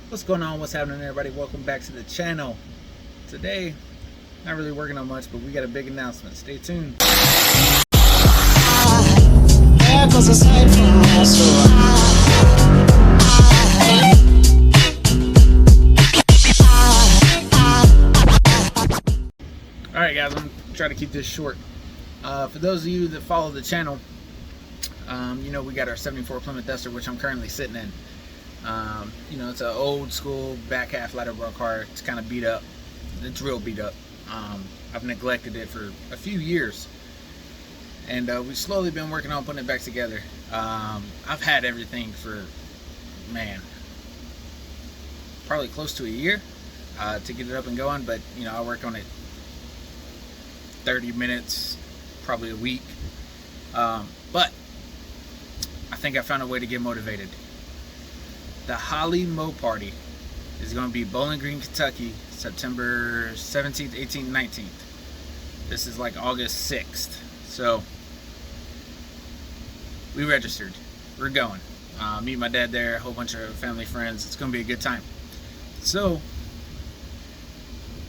What's going on? What's happening, everybody? Welcome back to the channel. Today, not really working on much, but we got a big announcement. Stay tuned. Alright guys, I'm going to try to keep this short. For those of you that follow the channel, you know we got our 74 Plymouth Duster, which I'm currently sitting in. You know, it's an old school back half ladder bar car. It's kind of beat up. It's real beat up. I've neglected it for a few years, and we've slowly been working on putting it back together. I've had everything for, man, probably close to a year to get it up and going, but you know, I work on it 30 minutes, probably a week. But I think I found a way to get motivated. The Holly Mo Party is going to be Bowling Green, Kentucky, September 17th, 18th, 19th. This is like August 6th. So we registered. We're going. Meet my dad there, a whole bunch of family friends. It's going to be a good time. So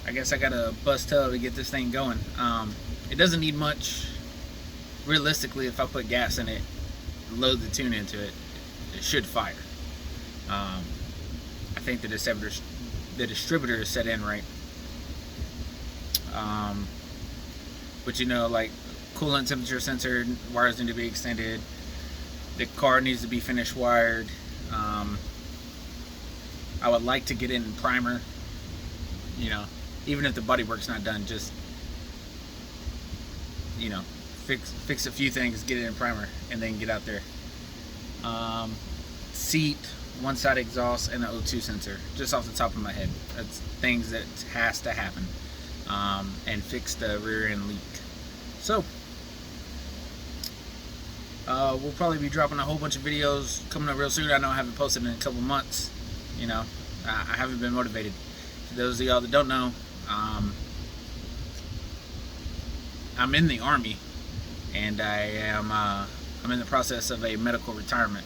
I guess I got to bust tail to get this thing going. It doesn't need much. Realistically, if I put gas in it, load the tune into it, it should fire. I think the distributor is set in right. But you know, like coolant temperature sensor wires need to be extended. The car needs to be finished wired. I would like to get in primer. You know, even if the bodywork's not done, just, you know, fix a few things, get it in primer, and then get out there. Seat, one side exhaust, and an O2 sensor, just off the top of my head. That's things that has to happen. And fix the rear end leak. So we'll probably be dropping a whole bunch of videos coming up real soon. I know I haven't posted in a couple months. You know, I haven't been motivated. For those of y'all that don't know, I'm in the Army, and I'm in the process of a medical retirement.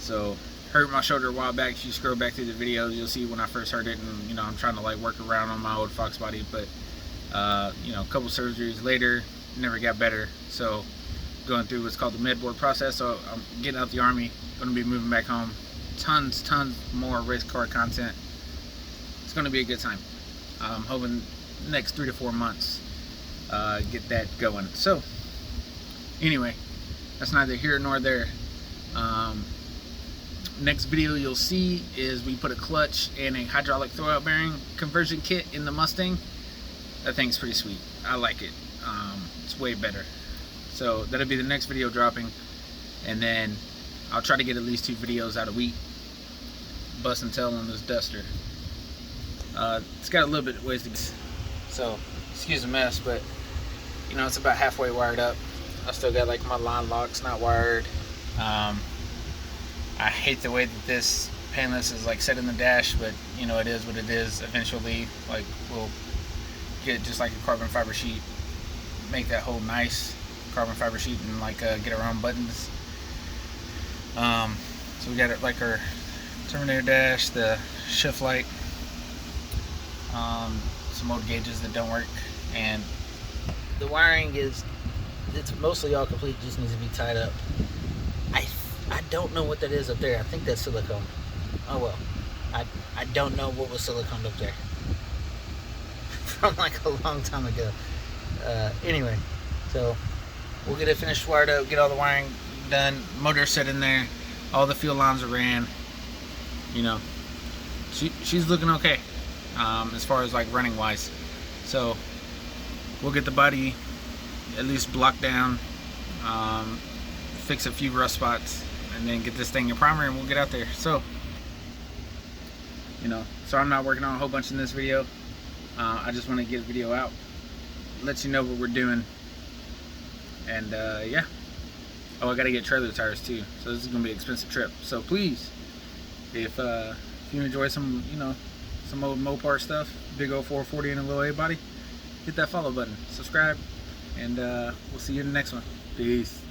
So hurt my shoulder a while back. If you scroll back through the videos, you'll see when I first hurt it, and you know, I'm trying to like work around on my old Fox body, but you know, a couple surgeries later, never got better. So going through what's called the med board process. So I'm getting out the Army, going to be moving back home. Tons more race car content. It's going to be a good time. I'm hoping the next 3 to 4 months get that going. So anyway, that's neither here nor there. Next video you'll see is we put a clutch and a hydraulic throwout bearing conversion kit in the Mustang. That thing's pretty sweet. I like it. It's way better. So that'll be the next video dropping, and then I'll try to get at least 2 videos out a week, busting tail on this Duster. It's got a little bit of ways to go, so excuse the mess, but you know, it's about halfway wired up. I still got like my line locks not wired. I hate the way that this painless is like set in the dash, but you know, it is what it is. Eventually, like, we'll get just like a carbon fiber sheet, make that whole nice carbon fiber sheet, and like get our own buttons. So we got it like our Terminator dash, the shift light, some old gauges that don't work, and the wiring it's mostly all complete, just needs to be tied up. I don't know what that is up there. I think that's silicone. Oh well. I don't know what was silicone up there from like a long time ago. Anyway, so we'll get it finished wired up, get all the wiring done, motor set in there, all the fuel lines are ran. You know, she's looking okay as far as like running wise. So we'll get the body at least blocked down, fix a few rust spots, and then get this thing in primer, and we'll get out there. So, you know, so I'm not working on a whole bunch in this video. I just want to get a video out, let you know what we're doing, and yeah. Oh, I gotta get trailer tires too, so this is gonna be an expensive trip. So please, if you enjoy some, you know, some old Mopar stuff, big old 440 and a little A body, hit that follow button, subscribe, and we'll see you in the next one. Peace.